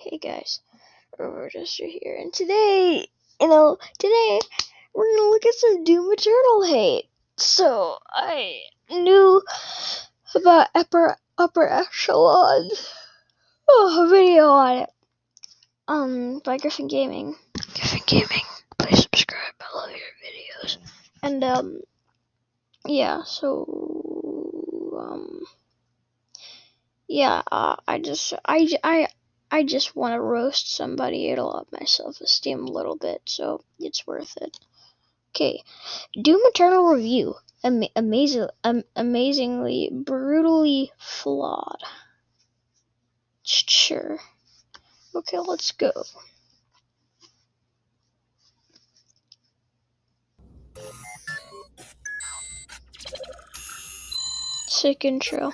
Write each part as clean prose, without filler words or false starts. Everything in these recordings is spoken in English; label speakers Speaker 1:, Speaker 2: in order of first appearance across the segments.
Speaker 1: Hey guys, Rochester here, and today we're gonna look at some Doom Eternal hate. So I knew about upper echelon. A video on it. By Griffin Gaming. Griffin Gaming, please subscribe. I love your videos. And yeah. I just want to roast somebody. It'll up my self-esteem a little bit, so it's worth it. Okay, Doom Eternal review. Amazingly, brutally flawed. Sure. Okay, let's go. Sick intro.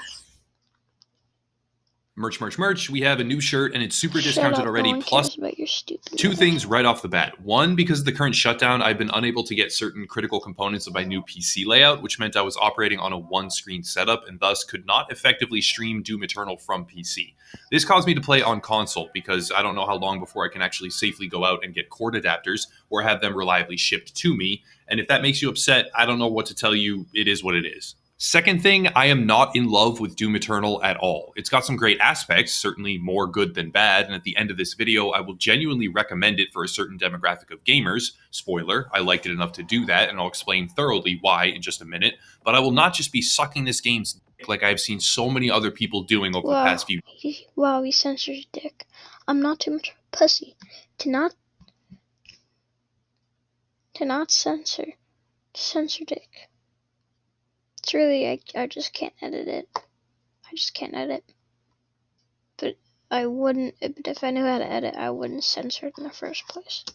Speaker 2: Merch. We have a new shirt and it's super
Speaker 1: Shut
Speaker 2: discounted
Speaker 1: up,
Speaker 2: already.
Speaker 1: No one
Speaker 2: Plus,
Speaker 1: cares about your stupid
Speaker 2: two
Speaker 1: mouth.
Speaker 2: things right off the bat. One, because of the current shutdown, I've been unable to get certain critical components of my new PC layout, which meant I was operating on a one-screen setup and thus could not effectively stream Doom Eternal from PC. This caused me to play on console because I don't know how long before I can actually safely go out and get cord adapters or have them reliably shipped to me. And if that makes you upset, I don't know what to tell you. It is what it is. Second thing, I am not in love with Doom Eternal at all. It's got some great aspects, certainly more good than bad, and at the end of this video, I will genuinely recommend it for a certain demographic of gamers. Spoiler, I liked it enough to do that, and I'll explain thoroughly why in just a minute, but I will not just be sucking this game's dick like I've seen so many other people doing over the past few
Speaker 1: days. Wow, he censors dick. I'm not too much of a pussy to not censor dick. It's really, I just can't edit it. But I wouldn't, but if I knew how to edit, I wouldn't censor it in the first place.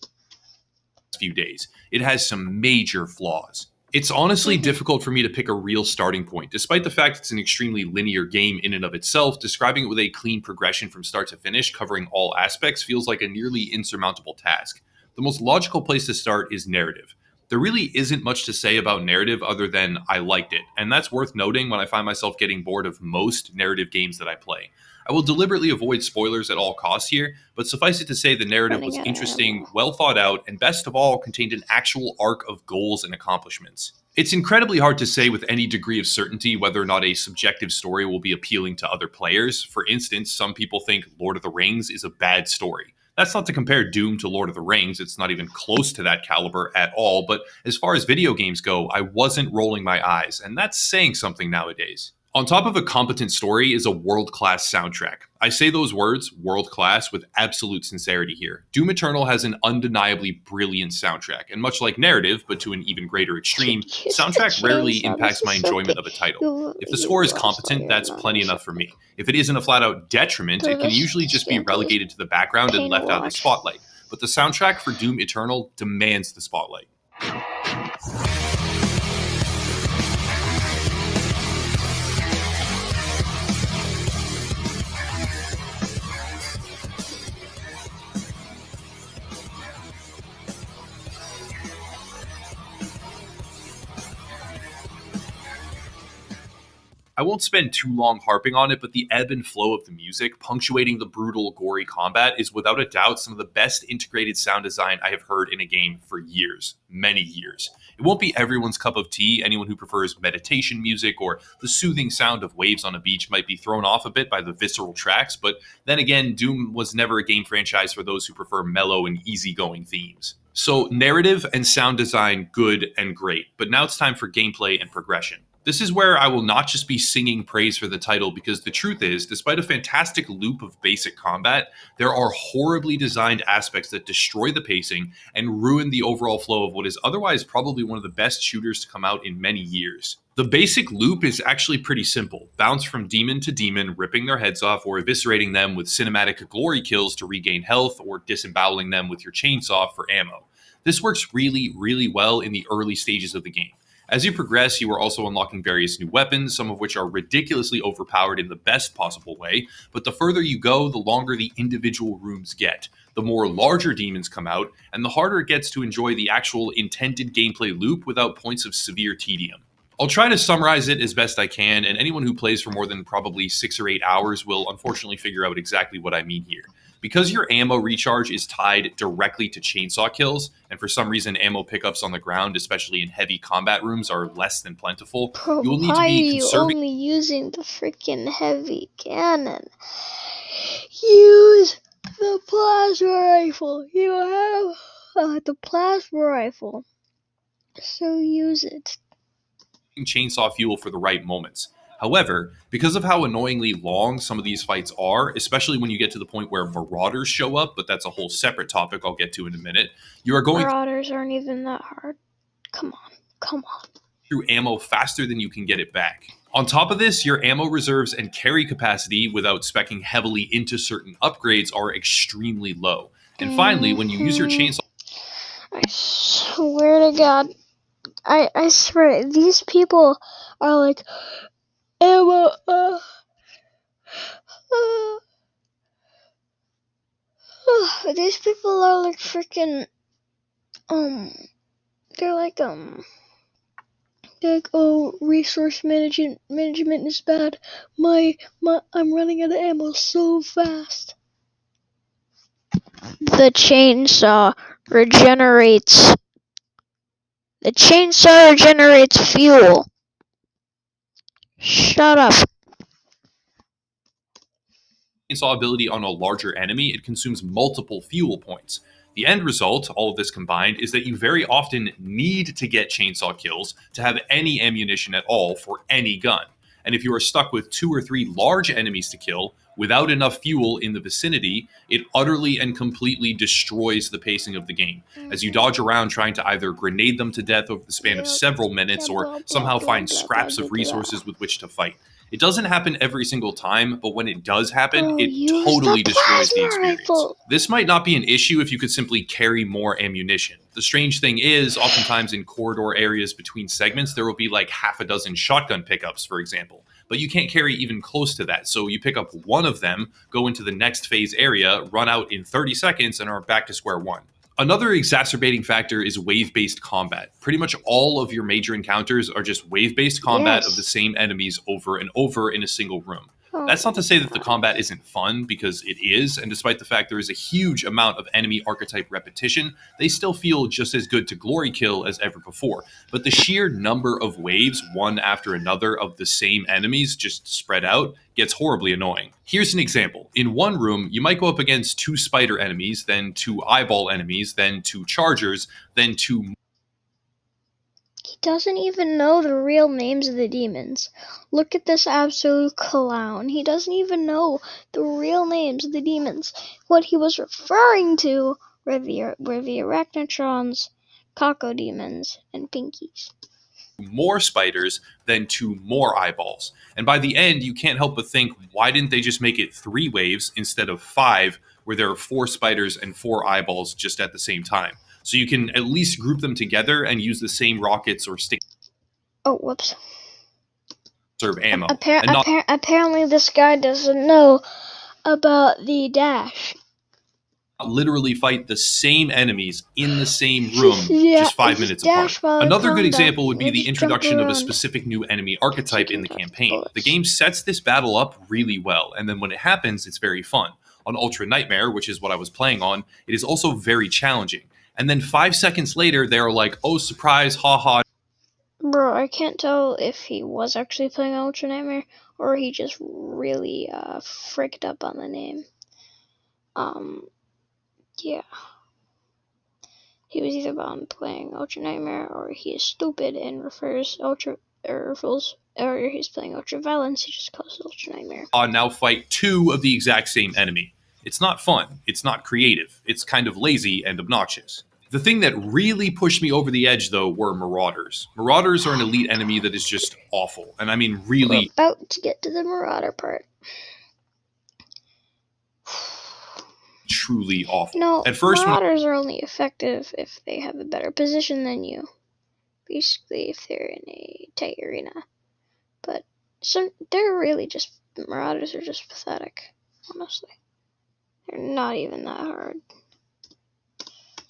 Speaker 2: Few days. It has some major flaws. It's honestly difficult for me to pick a real starting point, despite the fact it's an extremely linear game in and of itself. Describing it with a clean progression from start to finish, covering all aspects, feels like a nearly insurmountable task. The most logical place to start is narrative. There really isn't much to say about narrative other than I liked it, and that's worth noting when I find myself getting bored of most narrative games that I play. I will deliberately avoid spoilers at all costs here, but suffice it to say the narrative was interesting, well thought out, and best of all, contained an actual arc of goals and accomplishments. It's incredibly hard to say with any degree of certainty whether or not a subjective story will be appealing to other players. For instance, some people think Lord of the Rings is a bad story. That's not to compare Doom to Lord of the Rings, it's not even close to that caliber at all, but as far as video games go, I wasn't rolling my eyes, and that's saying something nowadays. On top of a competent story is a world-class soundtrack. I say those words, world-class, with absolute sincerity here. Doom Eternal has an undeniably brilliant soundtrack, and much like narrative, but to an even greater extreme, soundtrack rarely impacts my enjoyment of a title. If the score is competent, that's plenty enough for me. If it isn't a flat-out detriment, it can usually just be relegated to the background and left out of the spotlight. But the soundtrack for Doom Eternal demands the spotlight. I won't spend too long harping on it, but the ebb and flow of the music, punctuating the brutal, gory combat, is without a doubt some of the best integrated sound design I have heard in a game for years. Many years. It won't be everyone's cup of tea. Anyone who prefers meditation music or the soothing sound of waves on a beach might be thrown off a bit by the visceral tracks, but then again, Doom was never a game franchise for those who prefer mellow and easygoing themes. So, narrative and sound design, good and great, but now it's time for gameplay and progression. This is where I will not just be singing praise for the title, because the truth is, despite a fantastic loop of basic combat, there are horribly designed aspects that destroy the pacing and ruin the overall flow of what is otherwise probably one of the best shooters to come out in many years. The basic loop is actually pretty simple. Bounce from demon to demon, ripping their heads off or eviscerating them with cinematic glory kills to regain health, or disemboweling them with your chainsaw for ammo. This works really, really well in the early stages of the game. As you progress, you are also unlocking various new weapons, some of which are ridiculously overpowered in the best possible way, but the further you go, the longer the individual rooms get. The more larger demons come out, and the harder it gets to enjoy the actual intended gameplay loop without points of severe tedium. I'll try to summarize it as best I can, and anyone who plays for more than probably 6 or 8 hours will unfortunately figure out exactly what I mean here. Because your ammo recharge is tied directly to chainsaw kills, and for some reason ammo pickups on the ground, especially in heavy combat rooms, are less than plentiful,
Speaker 1: Bro,
Speaker 2: you will need to
Speaker 1: why are
Speaker 2: be
Speaker 1: you
Speaker 2: conserving
Speaker 1: only using the freaking heavy cannon? Use the plasma rifle. You have the plasma rifle, so use it.
Speaker 2: chainsaw fuel for the right moments. However, because of how annoyingly long some of these fights are, especially when you get to the point where marauders show up, but that's a whole separate topic I'll get to in a minute, you are going
Speaker 1: Marauders aren't even that hard. Come on.
Speaker 2: through ammo faster than you can get it back. On top of this, your ammo reserves and carry capacity without speccing heavily into certain upgrades are extremely low. And finally, when you use your chainsaw,
Speaker 1: I swear to God, I swear, these people are like, ammo, these people are like freaking, they're like, oh, resource management is bad. I'm running out of ammo so fast. The chainsaw regenerates fuel. Shut up.
Speaker 2: chainsaw ability on a larger enemy, it consumes multiple fuel points. The end result, all of this combined, is that you very often need to get chainsaw kills to have any ammunition at all for any gun. And if you are stuck with 2 or 3 large enemies to kill without enough fuel in the vicinity, it utterly and completely destroys the pacing of the game, as you dodge around trying to either grenade them to death over the span of several minutes or somehow find scraps of resources with which to fight. It doesn't happen every single time, but when it does happen, it totally destroys the experience.
Speaker 1: Rifle.
Speaker 2: This might not be an issue if you could simply carry more ammunition. The strange thing is, oftentimes in corridor areas between segments, there will be like half a dozen shotgun pickups, for example. But you can't carry even close to that. So you pick up one of them, go into the next phase area, run out in 30 seconds, and are back to square one. Another exacerbating factor is wave-based combat. Pretty much all of your major encounters are just wave-based combat of the same enemies over and over in a single room. That's not to say that the combat isn't fun, because it is, and despite the fact there is a huge amount of enemy archetype repetition, they still feel just as good to glory kill as ever before. But the sheer number of waves, one after another, of the same enemies just spread out, gets horribly annoying. Here's an example. In one room, you might go up against 2 spider enemies, then 2 eyeball enemies, then 2 chargers, then 2...
Speaker 1: He doesn't even know the real names of the demons. Look at this absolute clown. He doesn't even know the real names of the demons. What he was referring to were the Arachnotrons, Cacodemons, and Pinkies.
Speaker 2: more spiders than 2 more eyeballs. And by the end, you can't help but think, why didn't they just make it 3 waves instead of 5, where there are 4 spiders and 4 eyeballs just at the same time? So you can at least group them together and use the same rockets or stick.
Speaker 1: Oh, whoops.
Speaker 2: Serve ammo.
Speaker 1: Apparently this guy doesn't know about the dash.
Speaker 2: Literally fight the same enemies in the same room just 5 minutes apart. Another good example would be the introduction of a specific new enemy archetype in the campaign. The game sets this battle up really well, and then when it happens, it's very fun. On Ultra Nightmare, which is what I was playing on, it is also very challenging. And then 5 seconds later, they're like, oh, surprise, haha.
Speaker 1: Bro, I can't tell if he was actually playing Ultra Nightmare or he just really fricked up on the name. Yeah. He was either playing Ultra Nightmare or he is stupid and refers Ultra or he's playing Ultra Violence, he just calls it Ultra Nightmare.
Speaker 2: Now fight 2 of the exact same enemy. It's not fun. It's not creative. It's kind of lazy and obnoxious. The thing that really pushed me over the edge, though, were Marauders. Marauders are an elite enemy that is just awful. And I mean, really...
Speaker 1: We're about to get to the Marauder part.
Speaker 2: Truly awful.
Speaker 1: No,
Speaker 2: at first,
Speaker 1: Marauders are only effective if they have a better position than you. Basically, if they're in a tight arena. But they're really just... Marauders are just pathetic, honestly. They're not even that hard.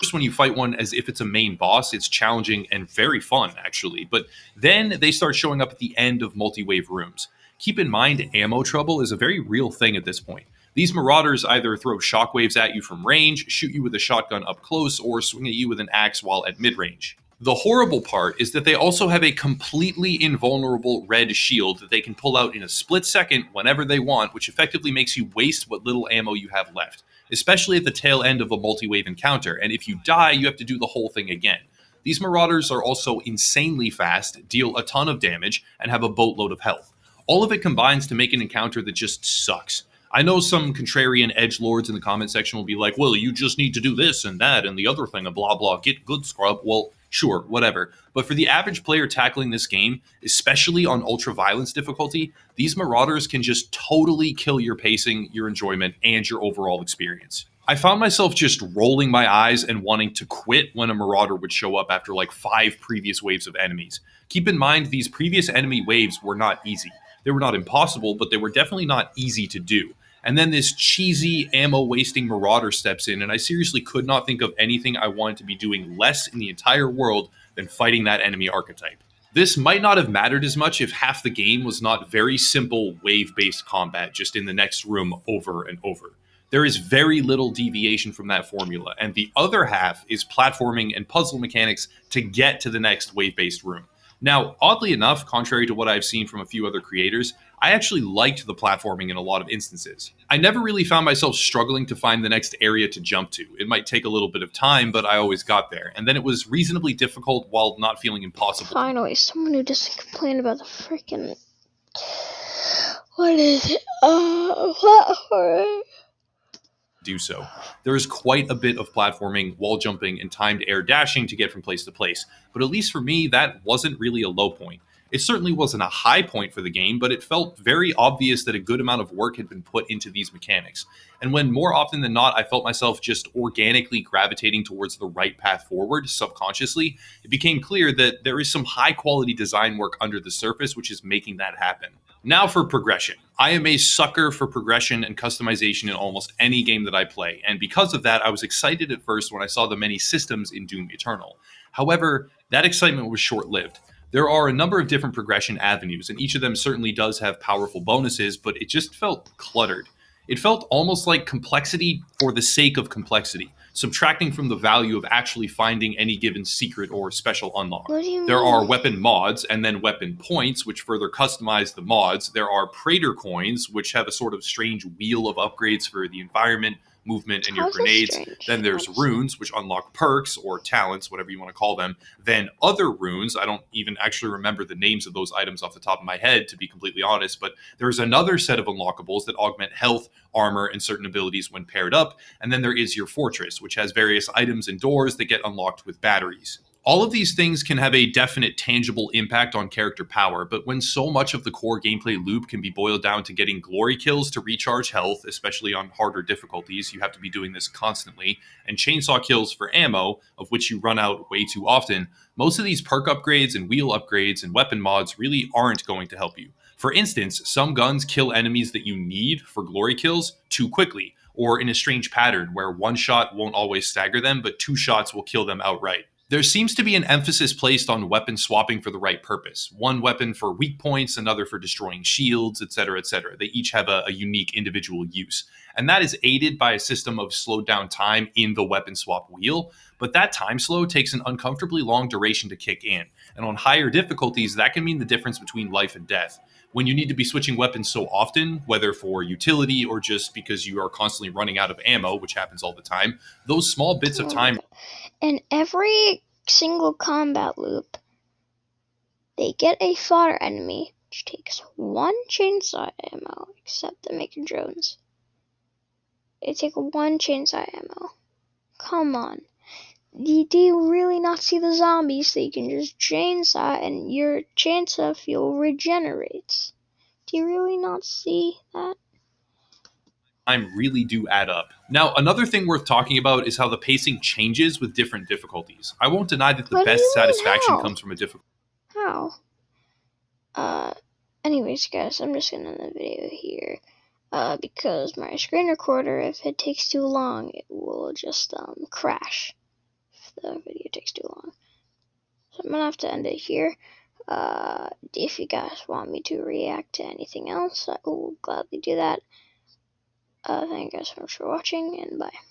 Speaker 2: First, when you fight one as if it's a main boss, it's challenging and very fun, actually. But then they start showing up at the end of multi-wave rooms. Keep in mind, ammo trouble is a very real thing at this point. These Marauders either throw shockwaves at you from range, shoot you with a shotgun up close, or swing at you with an axe while at mid-range. The horrible part is that they also have a completely invulnerable red shield that they can pull out in a split second whenever they want, which effectively makes you waste what little ammo you have left, especially at the tail end of a multi-wave encounter, and if you die, you have to do the whole thing again. These Marauders are also insanely fast, deal a ton of damage, and have a boatload of health. All of it combines to make an encounter that just sucks. I know some contrarian edgelords in the comment section will be like, well, you just need to do this and that and the other thing and blah blah, get good, scrub. Well, sure, whatever. But for the average player tackling this game, especially on ultra violence difficulty, these Marauders can just totally kill your pacing, your enjoyment, and your overall experience. I found myself just rolling my eyes and wanting to quit when a Marauder would show up after like 5 previous waves of enemies. Keep in mind, these previous enemy waves were not easy. They were not impossible, but they were definitely not easy to do. And then this cheesy, ammo-wasting Marauder steps in, and I seriously could not think of anything I wanted to be doing less in the entire world than fighting that enemy archetype. This might not have mattered as much if half the game was not very simple wave-based combat just in the next room over and over. There is very little deviation from that formula, and the other half is platforming and puzzle mechanics to get to the next wave-based room. Now, oddly enough, contrary to what I've seen from a few other creators, I actually liked the platforming in a lot of instances. I never really found myself struggling to find the next area to jump to. It might take a little bit of time, but I always got there. And then it was reasonably difficult while not feeling impossible.
Speaker 1: Finally, someone who doesn't complain about the freaking... What is it? Platform.
Speaker 2: Do so. There is quite a bit of platforming, wall jumping, and timed air dashing to get from place to place, but at least for me, that wasn't really a low point. It certainly wasn't a high point for the game, but it felt very obvious that a good amount of work had been put into these mechanics. And when more often than not I felt myself just organically gravitating towards the right path forward subconsciously, it became clear that there is some high quality design work under the surface which is making that happen. Now for progression. I am a sucker for progression and customization in almost any game that I play, and because of that, I was excited at first when I saw the many systems in Doom Eternal. However, that excitement was short-lived. There are a number of different progression avenues, and each of them certainly does have powerful bonuses, but it just felt cluttered. It felt almost like complexity for the sake of complexity, subtracting from the value of actually finding any given secret or special unlock.
Speaker 1: What do you mean?
Speaker 2: There are weapon mods and then weapon points, which further customize the mods. There are Praetor coins, which have a sort of strange wheel of upgrades for the environment, movement, and your
Speaker 1: How's that
Speaker 2: grenades.
Speaker 1: strange?
Speaker 2: Then there's runes, which unlock perks or talents, whatever you want to call them. Then other runes, I don't even actually remember the names of those items off the top of my head, to be completely honest, but there's another set of unlockables that augment health, armor, and certain abilities when paired up. And then there is your fortress, which has various items and doors that get unlocked with batteries. All of these things can have a definite tangible impact on character power, but when so much of the core gameplay loop can be boiled down to getting glory kills to recharge health, especially on harder difficulties, you have to be doing this constantly, and chainsaw kills for ammo, of which you run out way too often, most of these perk upgrades and wheel upgrades and weapon mods really aren't going to help you. For instance, some guns kill enemies that you need for glory kills too quickly, or in a strange pattern where one shot won't always stagger them, but 2 shots will kill them outright. There seems to be an emphasis placed on weapon swapping for the right purpose. One weapon for weak points, another for destroying shields, etc., etc. They each have a unique individual use. And that is aided by a system of slowed down time in the weapon swap wheel, but that time slow takes an uncomfortably long duration to kick in. And on higher difficulties, that can mean the difference between life and death. When you need to be switching weapons so often, whether for utility or just because you are constantly running out of ammo, which happens all the time, those small bits of time...
Speaker 1: In every single combat loop, they get a fodder enemy, which takes 1 chainsaw ammo, except the Maker drones. They take 1 chainsaw ammo. Come on. Do you really not see the zombies that you can just chainsaw and your chainsaw fuel regenerates? Do you really not see that?
Speaker 2: Really do add up. Now, another thing worth talking about is how the pacing changes with different difficulties. I won't deny that the best satisfaction comes from a difficulty.
Speaker 1: How? Anyways, guys, I'm just gonna end the video here. Because my screen recorder, if it takes too long, it will just, crash. If the video takes too long. So I'm gonna have to end it here. If you guys want me to react to anything else, I will gladly do that. Thank you guys so much for watching, and bye.